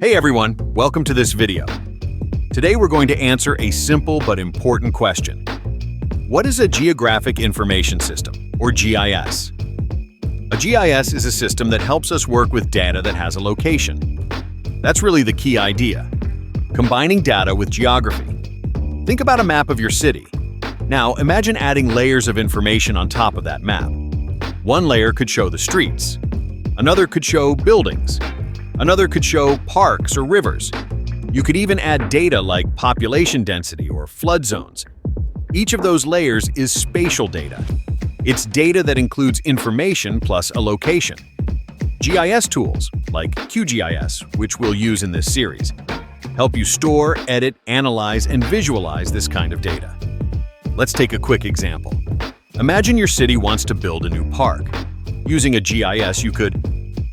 Hey everyone, welcome to this video. Today we're going to answer a simple but important question. What is a Geographic Information System, or GIS? A GIS is a system that helps us work with data that has a location. That's really the key idea, combining data with geography. Think about a map of your city. Now imagine adding layers of information on top of that map. One layer could show the streets. Another could show buildings. Another could show parks or rivers. You could even add data like population density or flood zones. Each of those layers is spatial data. It's data that includes information plus a location. GIS tools, like QGIS, which we'll use in this series, help you store, edit, analyze, and visualize this kind of data. Let's take a quick example. Imagine your city wants to build a new park. Using a GIS, you could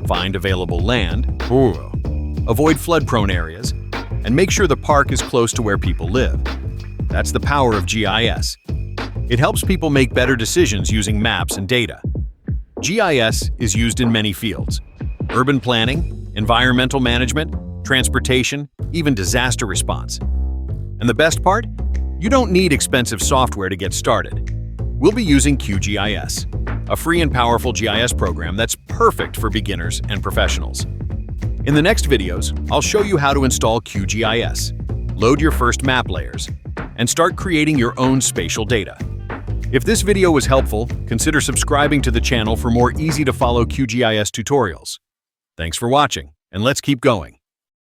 find available land, avoid flood-prone areas, and make sure the park is close to where people live. That's the power of GIS. It helps people make better decisions using maps and data. GIS is used in many fields: urban planning, environmental management, transportation, even disaster response. And the best part? You don't need expensive software to get started. We'll be using QGIS, a free and powerful GIS program that's perfect for beginners and professionals. In the next videos, I'll show you how to install QGIS, load your first map layers, and start creating your own spatial data. If this video was helpful, consider subscribing to the channel for more easy-to-follow QGIS tutorials. Thanks for watching, and let's keep going.